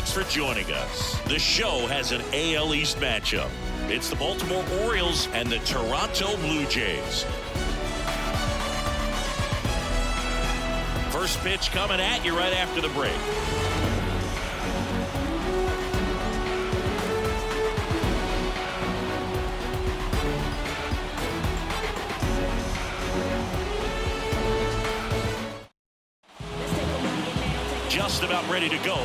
thanks for joining us. The show has an AL East matchup. It's the Baltimore Orioles and the Toronto Blue Jays. First pitch coming at you right after the break. Just about ready to go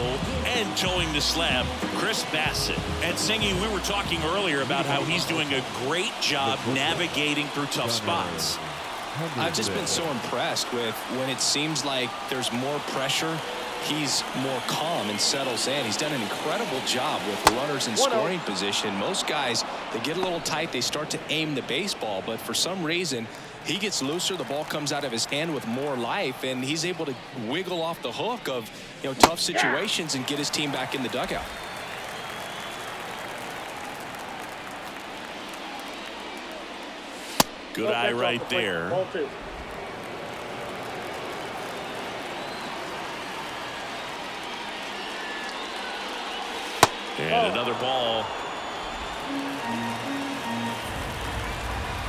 and towing the slab, Chris Bassett. And Singy, we were talking earlier about how he's doing a great job navigating through tough spots. I've just been so impressed with when it seems like there's more pressure, he's more calm and settles in. He's done an incredible job with runners in scoring position. Most guys, they get a little tight, they start to aim the baseball, but for some reason, he gets looser, the ball comes out of his hand with more life, and he's able to wiggle off the hook of, tough situations and get his team back in the dugout. Good eye right there. And another ball.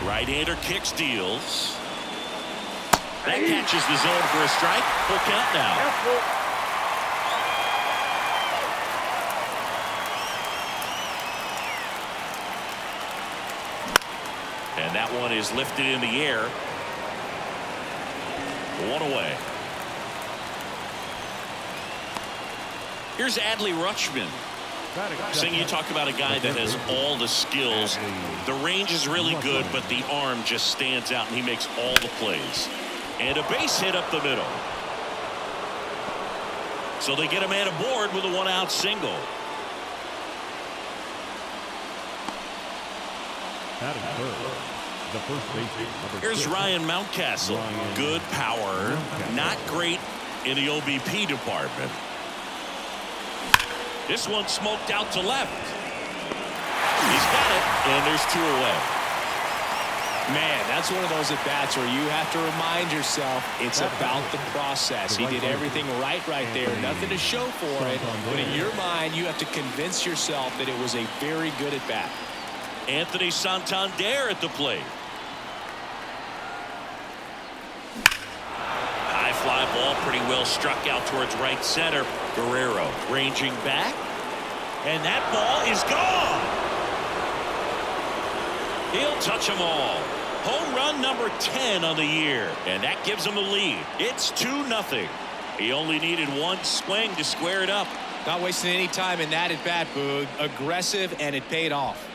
Right-hander kicks, deals. That catches the zone for a strike. Full count now. And that one is lifted in the air. One away. Here's Adley Rutschman. Sing, you talk about a guy that has all the skills. The range is really good, but the arm just stands out, and he makes all the plays. And a base hit up the middle. So they get a man aboard with a one-out single. Here's Ryan Mountcastle. Good power, not great in the OBP department. This one smoked out to left. He's got it, and there's two away. Man, that's one of those at-bats where you have to remind yourself it's about the process. He did everything right there. Nothing to show for it. But in your mind, you have to convince yourself that it was a very good at-bat. Anthony Santander at the plate. High fly ball, pretty well struck out towards right center. Guerrero ranging back, and that ball is gone. He'll touch them all. Home run number 10 on the year, and that gives him the lead. It's 2-0. He only needed one swing to square it up. Not wasting any time in that at bat, Boog. Aggressive, and it paid off.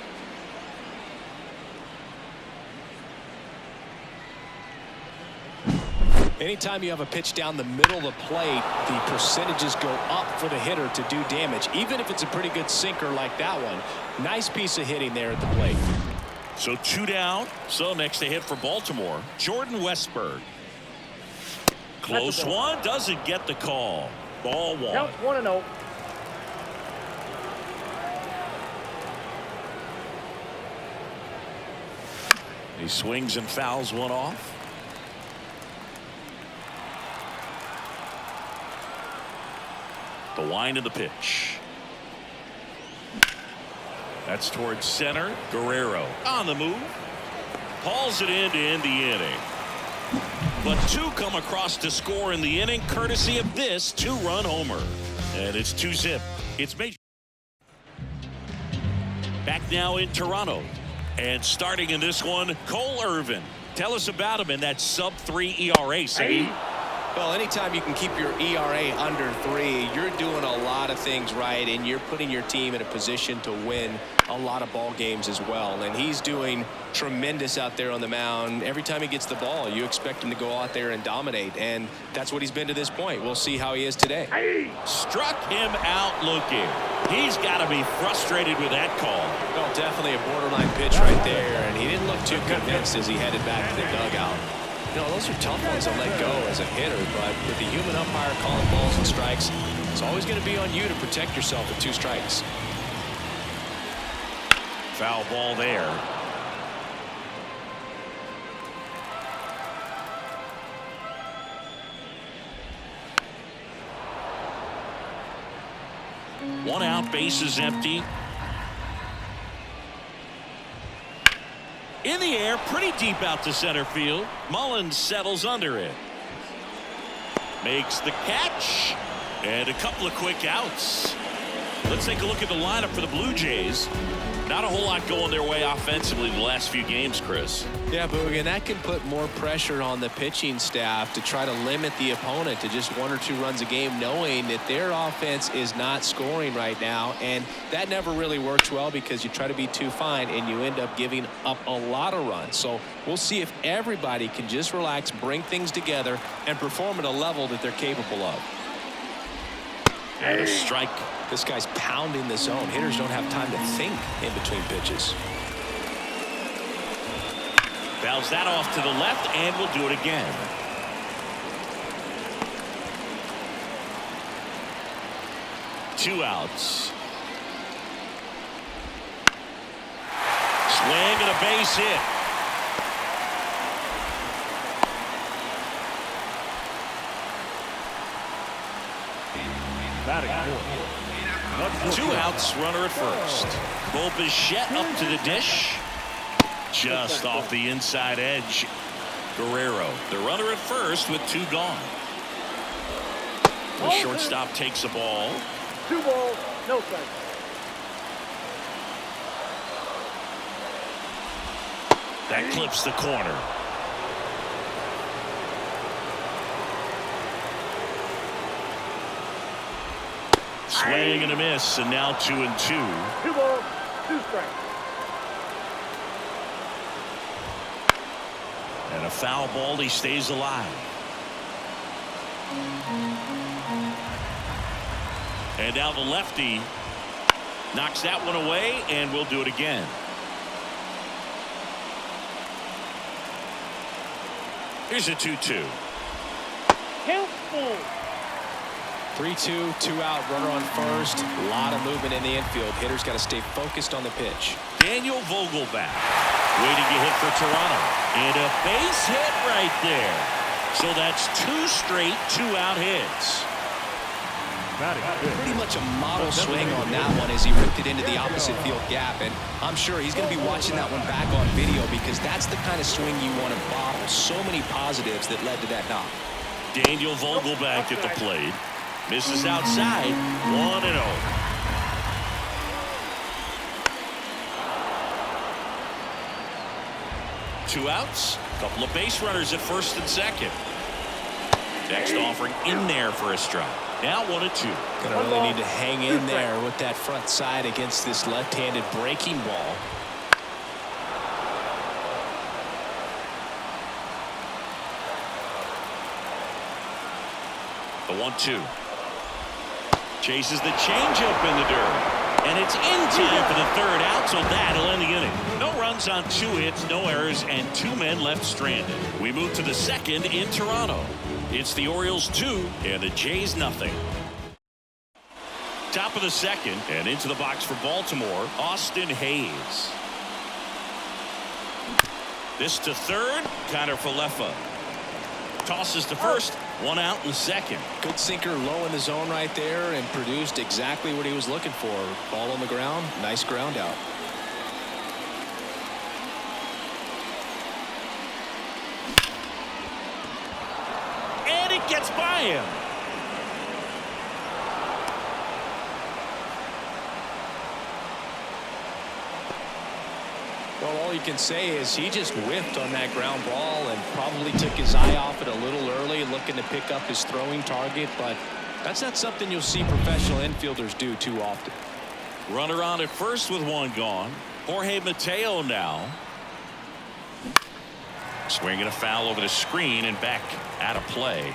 Anytime you have a pitch down the middle of the plate, the percentages go up for the hitter to do damage, even if it's a pretty good sinker like that one. Nice piece of hitting there at the plate. So 2 down. So next to hit for Baltimore, Jordan Westburg. Close one, doesn't get the call. Ball one. Counts 1-0. He swings and fouls one off. The wind of the pitch. That's towards center. Guerrero on the move. Hauls it in to end the inning. But two come across to score in the inning, courtesy of this two-run homer. And it's 2-zip. It's major. Back now in Toronto. And starting in this one, Cole Irvin. Tell us about him in that sub-3 ERA, Sadie. Well, anytime you can keep your ERA under 3, you're doing a lot of things right, and you're putting your team in a position to win a lot of ball games as well. And he's doing tremendous out there on the mound. Every time he gets the ball, you expect him to go out there and dominate, and that's what he's been to this point. We'll see how he is today. Struck him out looking. He's got to be frustrated with that call. Well, definitely a borderline pitch right there, and he didn't look too convinced as he headed back to the dugout. Those are tough ones to let go as a hitter, but with the human umpire calling balls and strikes, it's always going to be on you to protect yourself with 2 strikes. Foul ball there. One out, bases empty. In the air, pretty deep out to center field. Mullins settles under it. Makes the catch. And a couple of quick outs. Let's take a look at the lineup for the Blue Jays. Not a whole lot going their way offensively the last few games, Chris. Yeah, Boog, and that can put more pressure on the pitching staff to try to limit the opponent to just 1 or 2 runs a game, knowing that their offense is not scoring right now. And that never really works well because you try to be too fine and you end up giving up a lot of runs. So we'll see if everybody can just relax, bring things together, and perform at a level that they're capable of. And a strike. This guy's pounding the zone. Hitters don't have time to think in between pitches. Fouls that off to the left, and we'll do it again. Two outs. Swing and a base hit. Two outs, runner at first. Bichette up to the dish. Just off the inside edge. Guerrero, the runner at first with 2 gone. The shortstop takes the ball. 2 balls, no strikes. That clips the corner. Swing and a miss, and now 2-2. 2 balls, 2 strikes. And a foul ball, he stays alive. And now the lefty knocks that one away, and we'll do it again. Here's a 2-2. Count full. 3-2, 2 out, runner on first. A lot of movement in the infield. Hitters got to stay focused on the pitch. Daniel Vogelback waiting to hit for Toronto. And a base hit right there. So that's 2 straight 2-out hits. Pretty much a model swing on that one as he ripped it into the opposite field gap. And I'm sure he's going to be watching that one back on video because that's the kind of swing you want to bottle. So many positives that led to that knock. Daniel Vogelback at the plate. Misses outside. 1-0. Two outs. Couple of base runners at first and second. Next offering in there for a strike. Now 1-2. Gonna really need to hang in there with that front side against this left-handed breaking ball. The 1-2. Chases the changeup in the dirt. And it's in time for the 3rd out, so that'll end the inning. No runs on 2 hits, no errors, and 2 men left stranded. We move to the 2nd in Toronto. It's the Orioles 2 and the Jays nothing. Top of the 2nd, and into the box for Baltimore, Austin Hayes. This to 3rd, Connor Falefa. Tosses to first, 1 out in the 2nd. Good sinker low in the zone right there and produced exactly what he was looking for. Ball on the ground, nice ground out. And it gets by him. Well, all you can say is he just whiffed on that ground ball and probably took his eye off it a little early, looking to pick up his throwing target, but that's not something you'll see professional infielders do too often. Runner on at first with 1 gone. Jorge Mateo now. Swinging a foul over the screen and back out of play.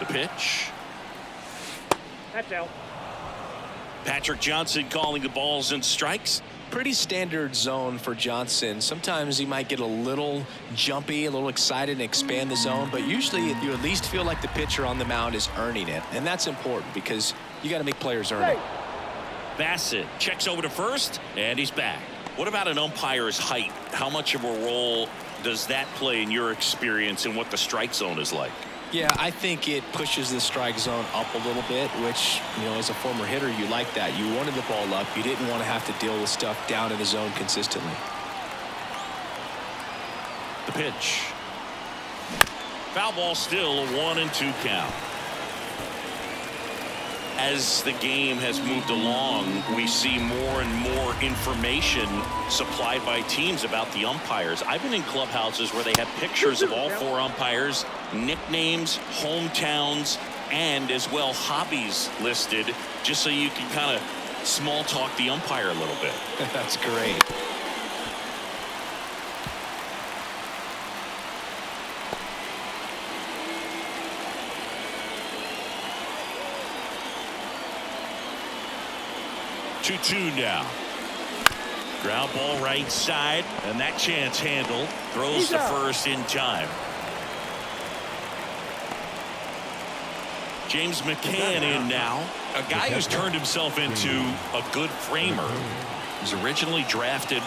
The pitch. That's out. Patrick Johnson calling the balls and strikes. Pretty standard zone for Johnson. Sometimes he might get a little jumpy, a little excited and expand the zone, but usually you at least feel like the pitcher on the mound is earning it, and that's important because you got to make players earn it. Bassett checks over to first, and he's back. What about an umpire's height? How much of a role does that play in your experience and what the strike zone is like? Yeah, I think it pushes the strike zone up a little bit, which, you know, as a former hitter, you like that. You wanted the ball up. You didn't want to have to deal with stuff down in the zone consistently. The pitch. Foul ball, still a 1-2 count. As the game has moved along, we see more and more information supplied by teams about the umpires. I've been in clubhouses where they have pictures of all 4 umpires, nicknames, hometowns, and as well hobbies listed, just so you can kind of small talk the umpire a little bit. That's great. Two now. Ground ball right side, and that chance handled. Throws to first in time. James McCann in now. A guy who's turned himself into a good framer. He was originally drafted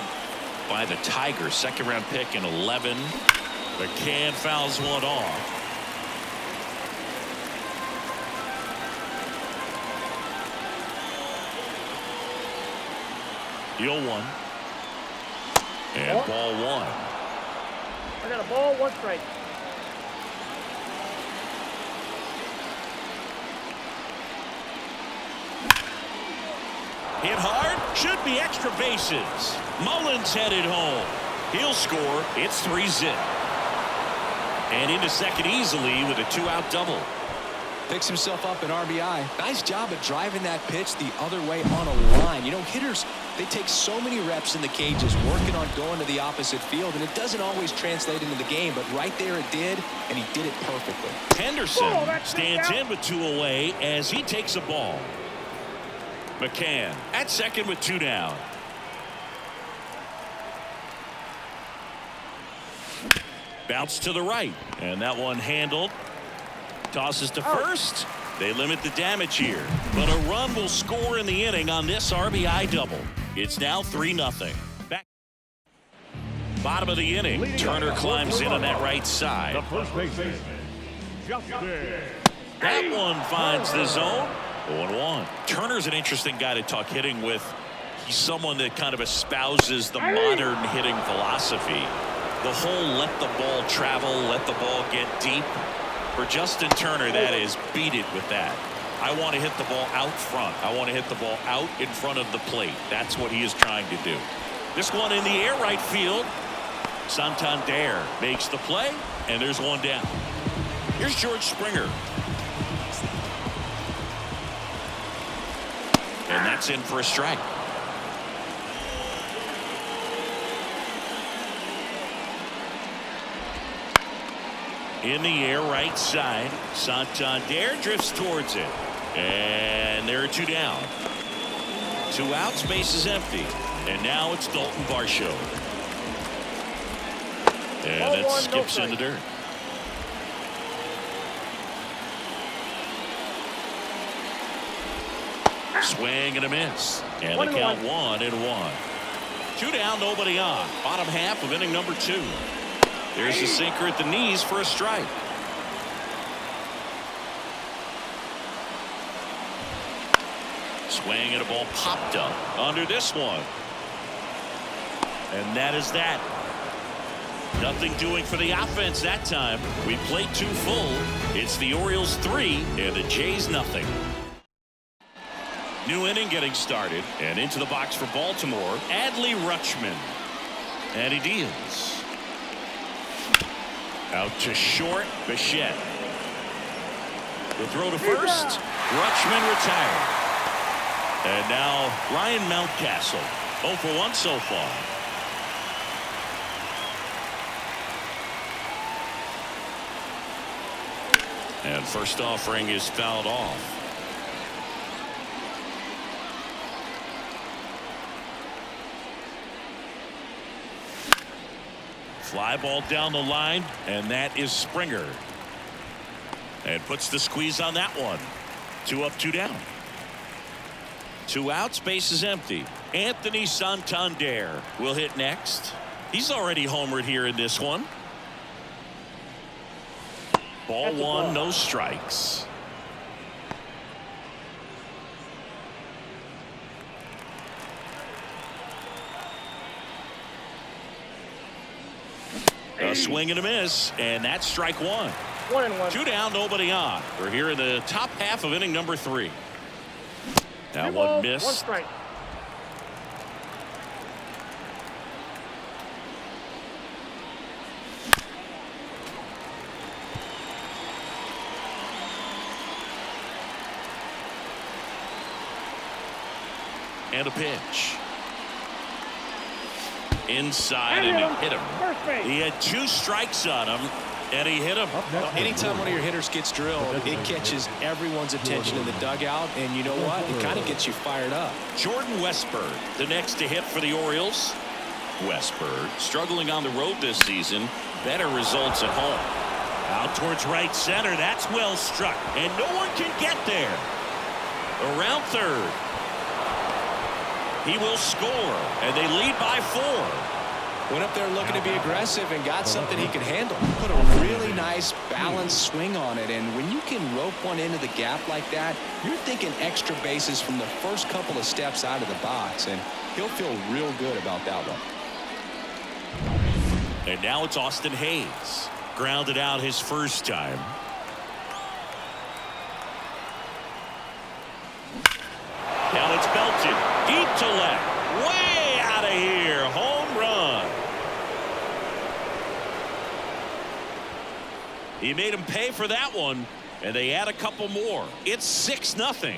by the Tigers, second-round pick in 11. McCann fouls one off. The 0-1. And ball 1. I got a ball, 1 strike. Hit hard, should be extra bases. Mullins headed home. He'll score. It's 3-zip. And into second easily with a 2-out double. Picks himself up an RBI. Nice job at driving that pitch the other way on a line. You know, hitters, they take so many reps in the cages working on going to the opposite field, and it doesn't always translate into the game, but right there it did, and he did it perfectly. Henderson stands in with 2 away as he takes a ball. McCann at second with 2 down. Bounce to the right, and that one handled. Tosses to first. They limit the damage here, but a run will score in the inning on this RBI double. It's now 3-0. Back. Bottom of the inning. Turner climbs in on that right side. That one finds the zone. 0-1. Turner's an interesting guy to talk hitting with. He's someone that kind of espouses the modern hitting philosophy. The whole let the ball travel, let the ball get deep. For Justin Turner, that is beat it with that. I want to hit the ball out front. I want to hit the ball out in front of the plate. That's what he is trying to do. This one in the air right field. Santander makes the play, and there's one down. Here's George Springer. And that's in for a strike. In the air right side. Santander drifts towards it. And there are 2 down. 2 outs, base is empty. And now it's Dalton Varsho. And that skips in the dirt. Swing and a miss. And the count 1-1. 2 down, nobody on. Bottom half of inning number 2. There's a sinker at the knees for a strike. Swing and a ball popped up under this one. And that is that. Nothing doing for the offense that time. We played 2 full. It's the Orioles 3 and the Jays nothing. New inning getting started, and into the box for Baltimore, Adley Rutschman. And he deals. Out to short, Bichette. The throw to first. Rutschman retired. And now Ryan Mountcastle. 0 for 1 so far. And first offering is fouled off. Fly ball down the line, and that is Springer. And puts the squeeze on that one. 2 up, 2 down. 2 outs, base is empty. Anthony Santander will hit next. He's already homered here in this one. Ball 1, no strikes. A swing and a miss, and that's strike 1. 1-1. 2 down, nobody on. We're here in the top half of inning number 3. Now 2 balls, one miss. 1 strike. And a pitch. Inside, and he hit him. First base. He had 2 strikes on him, and he hit him. Anytime one of your hitters gets drilled, it catches everyone's attention in the dugout, and you know what? It kind of gets you fired up. Jordan Westburg, the next to hit for the Orioles. Westburg struggling on the road this season. Better results at home. Out towards right center. That's well struck, and no one can get there. Around third. He will score, and they lead by 4. Went up there looking to be aggressive and got something he could handle. Put a really nice balanced swing on it, and when you can rope one into the gap like that, you're thinking extra bases from the first couple of steps out of the box, and he'll feel real good about that one. And now it's Austin Hayes. Grounded out his first time. Now it's belted deep to left, way out of here. Home run. He made him pay for that one, and they add a couple more. It's 6-0.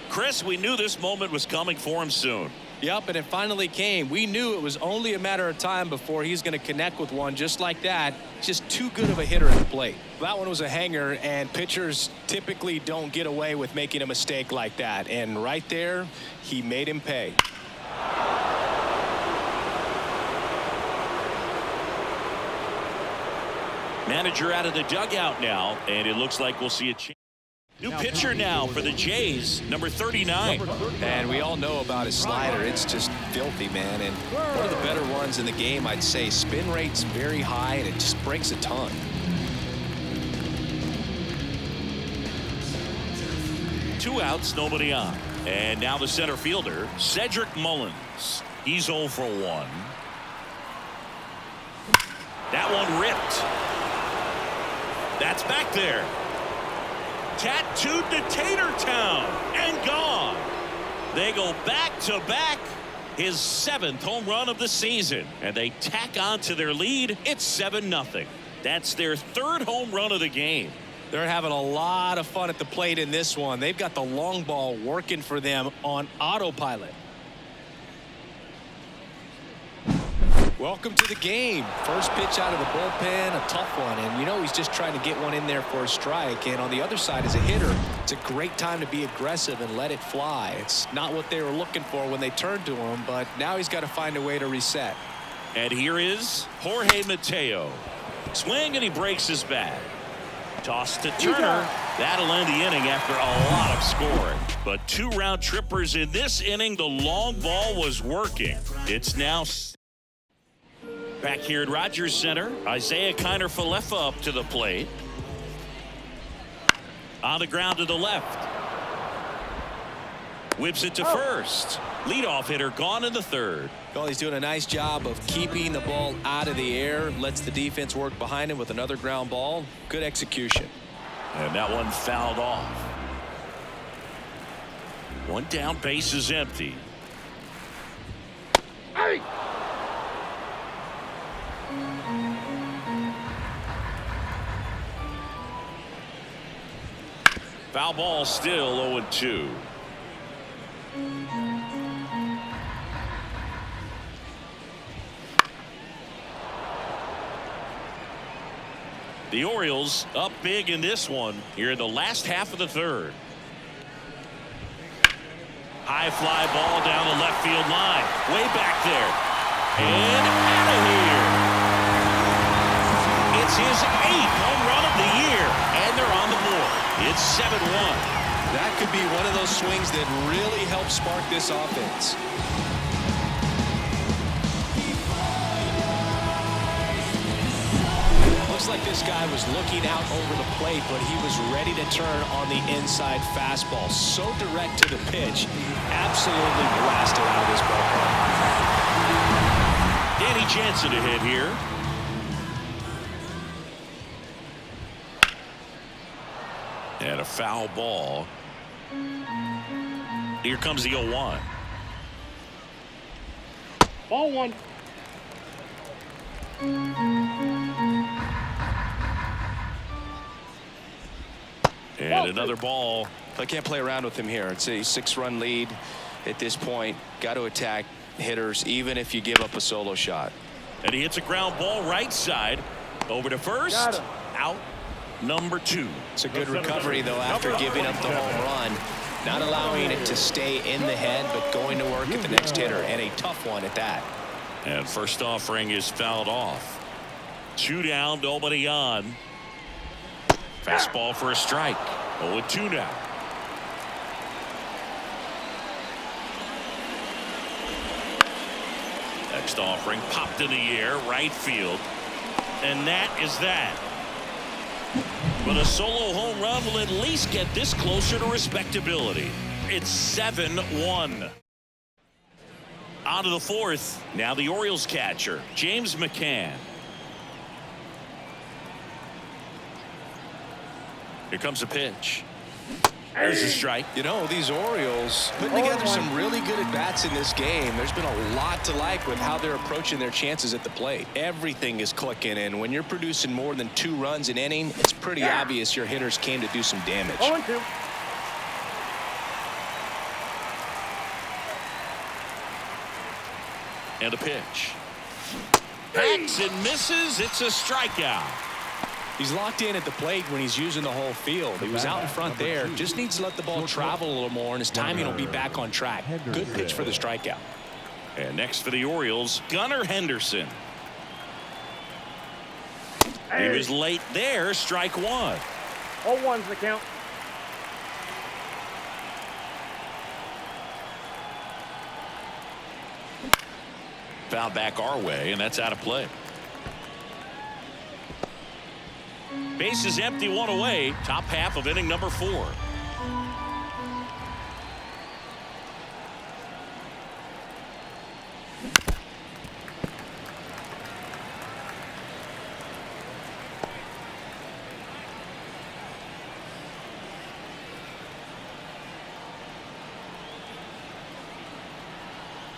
Chris, we knew this moment was coming for him soon. Yep, and it finally came. We knew it was only a matter of time before he's going to connect with one just like that. Just too good of a hitter at the plate. That one was a hanger, and pitchers typically don't get away with making a mistake like that. And right there, he made him pay. Manager out of the dugout now, and it looks like we'll see a change. New pitcher now for the Jays, number 39. And we all know about his slider. It's just filthy, man. And one of the better ones in the game, I'd say. Spin rate's very high, and it just breaks a ton. Two outs, nobody on. And now the center fielder, Cedric Mullins. He's 0 for 1. That one ripped. That's back there. Tattooed to Tatertown and gone. They go back to back. His 7th home run of the season, and they tack on to their lead. It's 7-0. That's their 3rd home run of the game. They're having a lot of fun at the plate in this one. They've got the long ball working for them on autopilot. Welcome to the game. First pitch out of the bullpen, a tough one, and you know he's just trying to get one in there for a strike. And on the other side, as a hitter, it's a great time to be aggressive and let it fly. It's not what they were looking for when they turned to him, but now he's got to find a way to reset. And here is Jorge Mateo. Swing, and he breaks his bat. Toss to Turner. That'll end the inning after a lot of scoring. But 2 round trippers in this inning. The long ball was working. It's now back here at Rogers Center. Isaiah Kiner-Falefa up to the plate. On the ground to the left. Whips it to first. Leadoff hitter gone in the 3rd. Well, he's doing a nice job of keeping the ball out of the air. Lets the defense work behind him with another ground ball. Good execution. And that one fouled off. 1 down, base is empty. Hey! Foul ball, still 0-2. The Orioles up big in this one here in the last half of the 3rd. High fly ball down the left field line. Way back there. And out of here. It's his 8th home run of the year. And they're on the board. It's 7-1. That could be one of those swings that really helps spark this offense. Looks like this guy was looking out over the plate, but he was ready to turn on the inside fastball. So direct to the pitch. Absolutely blasted out of this ballpark. Danny Jansen to hit here. And a foul ball. Here comes the 0-1. Ball one. And another ball. I can't play around with him here. It's a 6-run lead at this point. Got to attack hitters even if you give up a solo shot. And he hits a ground ball right side. Over to first. Out number 2. It's a good recovery, though, after giving up the home run. Not allowing it to stay in the head, but going to work at the next hitter, and a tough one at that. And first offering is fouled off. 2 down, nobody on. Fastball for a strike. 0-2 now. Next offering popped in the air, right field. And that is that. But a solo home run will at least get this closer to respectability. It's 7-1. On to the 4th. Now the Orioles catcher, James McCann. Here comes a pitch. There's a strike. You know, these Orioles putting together some really good at-bats in this game. There's been a lot to like with how they're approaching their chances at the plate. Everything is clicking, and when you're producing more than 2 runs an inning, it's pretty obvious your hitters came to do some damage. 0-2. And a pitch. Hacks and misses. It's a strikeout. He's locked in at the plate when he's using the whole field. He was out in front there. Just needs to let the ball travel a little more, and his timing will be back on track. Good pitch for the strikeout. And next for the Orioles, Gunnar Henderson. He was late there. Strike 1. 0-1's the count. Foul back our way, and that's out of play. Base is empty, 1 away. Top half of inning number 4.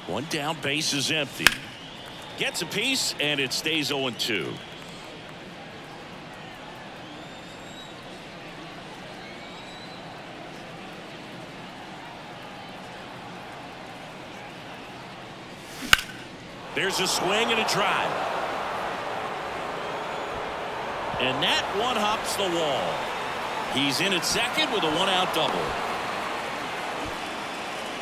One down, base is empty. Gets a piece, and it stays 0-2. There's a swing and a drive. And that one hops the wall. He's in at second with a 1-out double.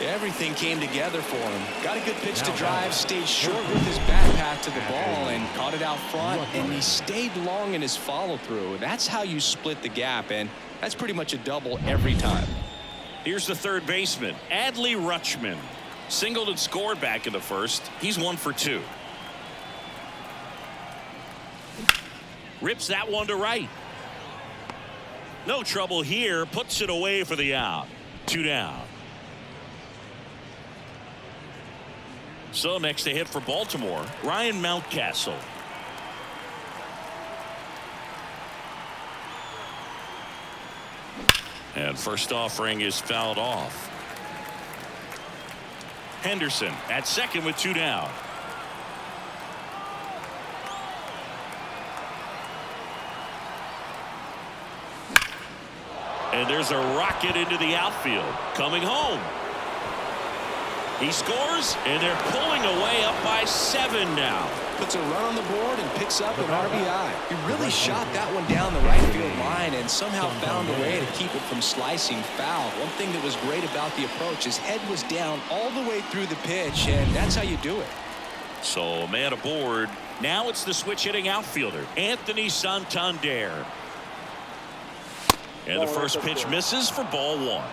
Everything came together for him. Got a good pitch to drive, stayed short with his back path to the ball, and caught it out front, and he stayed long in his follow-through. That's how you split the gap, and that's pretty much a double every time. Here's the third baseman, Adley Rutschman. Singled and scored back in the first. He's 1 for 2. Rips that one to right. No trouble here. Puts it away for the out. 2 down. So next to hit for Baltimore, Ryan Mountcastle. And first offering is fouled off. Henderson at second with 2 down. And there's a rocket into the outfield. Coming home. He scores, and they're pulling away up by 7 now. Puts a run on the board and picks up an RBI. He really shot that one down the right field line and somehow found a way to keep it from slicing foul. One thing that was great about the approach, his head was down all the way through the pitch, and that's how you do it. So a man aboard. Now it's the switch hitting outfielder, Anthony Santander. And the first pitch misses for ball 1.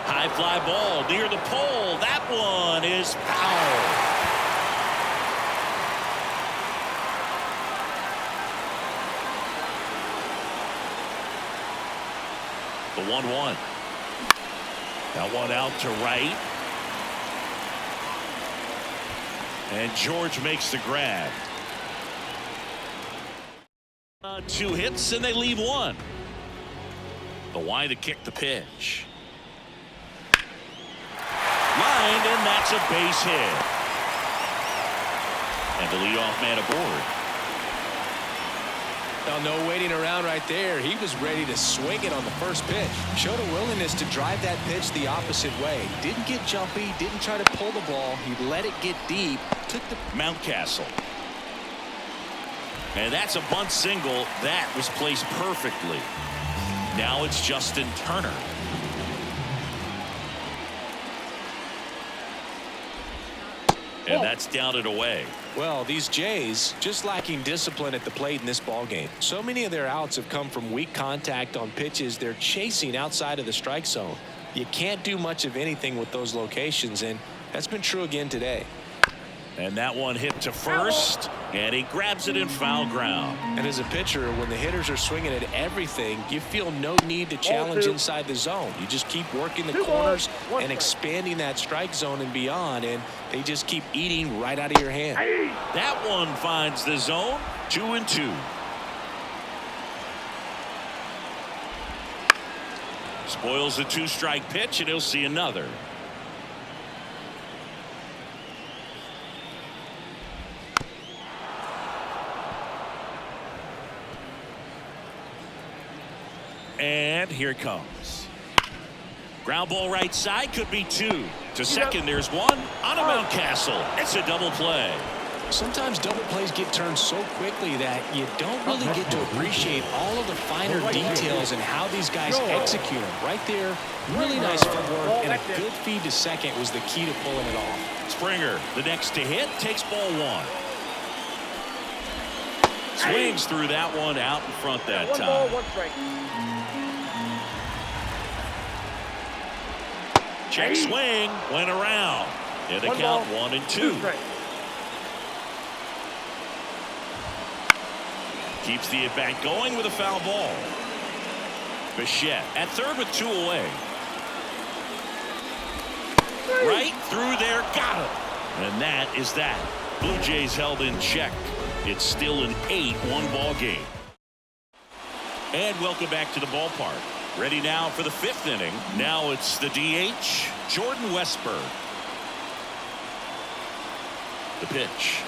High fly ball near the pole. That one is foul. The 1-1. That one out to right. And George makes the grab. 2 hits and they leave 1. The wide to kick the pitch. Lined, and that's a base hit. And the leadoff man aboard. Now, no waiting around right there. He was ready to swing it on the first pitch. Showed a willingness to drive that pitch the opposite way. Didn't get jumpy, didn't try to pull the ball. He let it get deep. Took the Mountcastle. And that's a bunt single. That was placed perfectly. Now it's Justin Turner. And that's down and away. Well, these Jays just lacking discipline at the plate in this ballgame. So many of their outs have come from weak contact on pitches they're chasing outside of the strike zone. You can't do much of anything with those locations, and that's been true again today. And that one hit to first, and he grabs it in foul ground. And as a pitcher, when the hitters are swinging at everything, you feel no need to challenge inside the zone. You just keep working the corners and expanding that strike zone and beyond, and they just keep eating right out of your hand. That one finds the zone. 2-2. Spoils the 2-strike pitch, and he'll see another. And here it comes. Ground ball right side, could be 2. To second, there's 1 on a Mountcastle. It's a double play. Sometimes double plays get turned so quickly that you don't really get to appreciate all of the finer details and how these guys execute them. Right there, really nice footwork, and a good feed to second was the key to pulling it off. Springer, the next to hit, takes ball 1. Swings through that one out in front that time. 1 ball, 1 strike. Check swing, went around. In the count, 1-2. Keeps the at-bat going with a foul ball. Bichette at third with 2 away. Right through there, got him. And that is that. Blue Jays held in check. It's still an 8-1 ball game. And welcome back to the ballpark. Ready now for the 5th inning. Now it's the DH, Jordan Westburg. The pitch.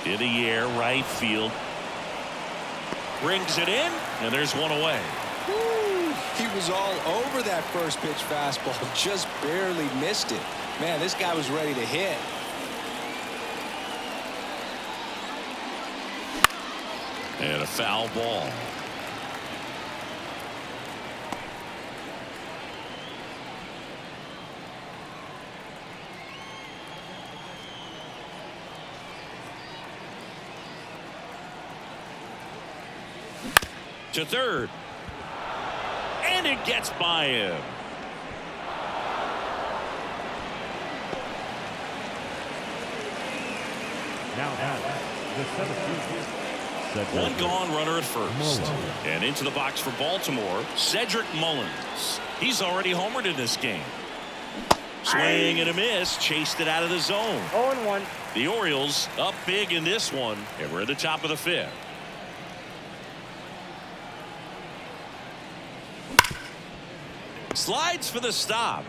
In the air, right field. Brings it in, and there's 1 away. Woo, he was all over that first pitch fastball, just barely missed it. Man, this guy was ready to hit. And a foul ball. To third. And it gets by him. Now at the 7th. 1 gone, runner at first. And into the box for Baltimore, Cedric Mullins. He's already homered in this game. Swing and a miss, chased it out of the zone. 0-1. The Orioles up big in this one, and we're at the top of the 5th. Slides for the stop.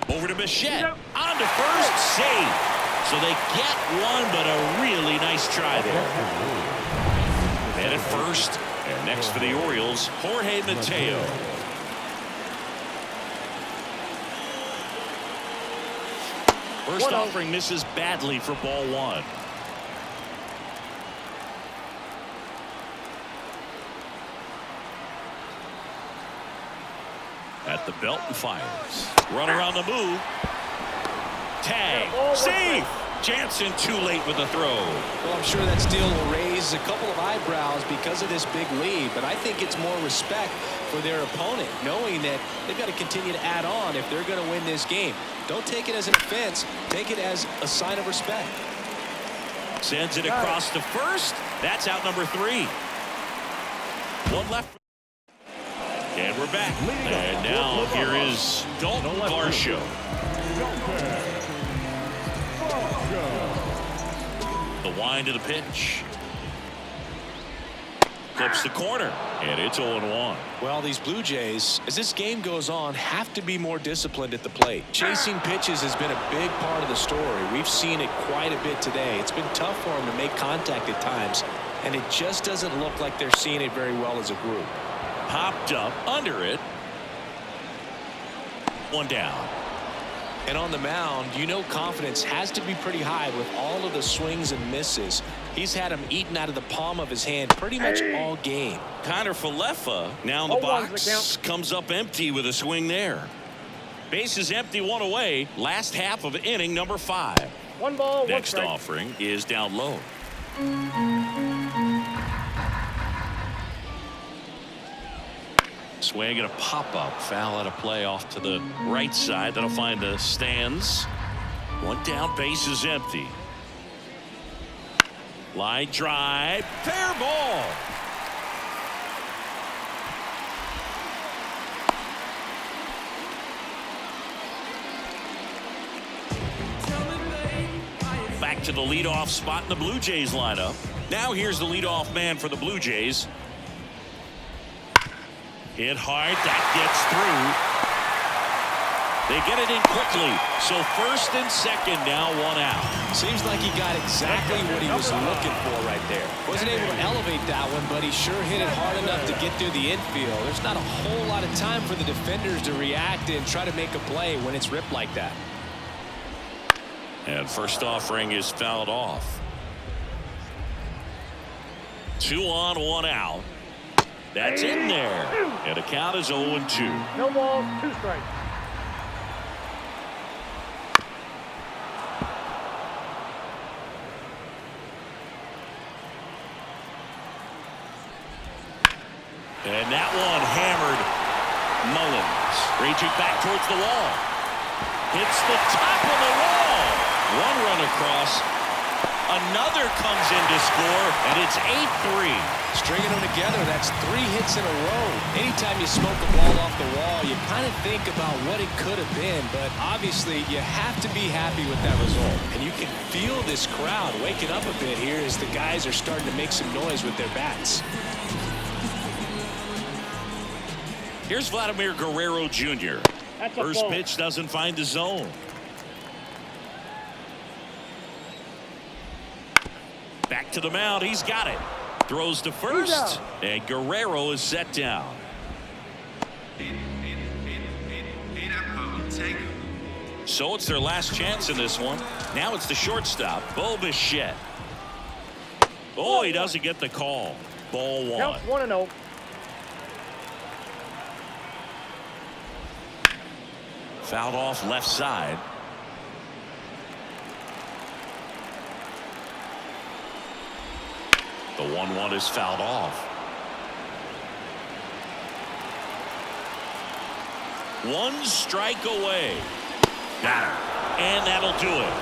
Over to Bichette. On to first, safe. So they get 1, but a really nice try there. And at first, and next for the Orioles, Jorge Mateo. First offering misses badly for ball 1. At the belt and fires. Runner on the move. Tag. Safe. Jansen too late with the throw. Well, I'm sure that steal will raise a couple of eyebrows because of this big lead, but I think it's more respect for their opponent, knowing that they've got to continue to add on if they're going to win this game. Don't take it as an offense. Take it as a sign of respect. Sends it across to first. That's out number 3. One left. And we're back. And now here is Dalton Varsho. The wind of the pitch. Clips the corner. And it's 0-1. Well, these Blue Jays, as this game goes on, have to be more disciplined at the plate. Chasing pitches has been a big part of the story. We've seen it quite a bit today. It's been tough for them to make contact at times, and it just doesn't look like they're seeing it very well as a group. Popped up under it. One down. And on the mound, you know confidence has to be pretty high with all of the swings and misses. He's had them eaten out of the palm of his hand pretty much all game. Connor Falefa now in the box. Comes up empty with a swing there. Base is empty, 1 away. Last half of inning number 5. 1 ball, 1 Next strike. offering is down low. Swing and a pop-up. Foul out of play off to the right side. That'll find the stands. 1 down, base is empty. Line drive. Fair ball. Back to the leadoff spot in the Blue Jays lineup. Now here's the leadoff man for the Blue Jays. Hit hard. That gets through. They get it in quickly. So first and second now, 1 out. Seems like he got exactly what he was looking for right there. Wasn't able to elevate that one, but he sure hit it hard enough to get through the infield. There's not a whole lot of time for the defenders to react and try to make a play when it's ripped like that. And first offering is fouled off. 2 on, 1 out. That's in there. And the count is 0-2. No balls, 2 strikes. And that one hammered. Mullins reaching back towards the wall. Hits the top of the wall. 1 run across. Another comes in to score, and it's 8-3. Stringing them together, that's 3 hits in a row. Anytime you smoke a ball off the wall, you kind of think about what it could have been, but obviously you have to be happy with that result. And you can feel this crowd waking up a bit here as the guys are starting to make some noise with their bats. Here's Vladimir Guerrero Jr. First pitch doesn't find the zone. Back to the mound. He's got it. Throws to first. And Guerrero is set down. So it's their last chance in this one. Now it's the shortstop, Bo Bichette. Oh, he doesn't get the call. Ball 1. Counts 1-0. Fouled off left side. The 1-1 is fouled off. 1 strike away. Got him. And that'll do it.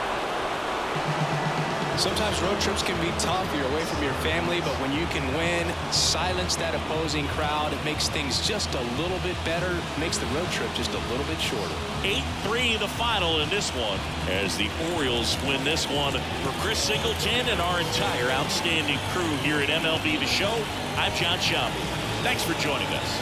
Sometimes road trips can be tough. You're away from your family, but when you can win, silence that opposing crowd, it makes things just a little bit better, makes the road trip just a little bit shorter. 8-3 the final in this one as the Orioles win this one. For Chris Singleton and our entire outstanding crew here at MLB The Show, I'm John Shambi. Thanks for joining us.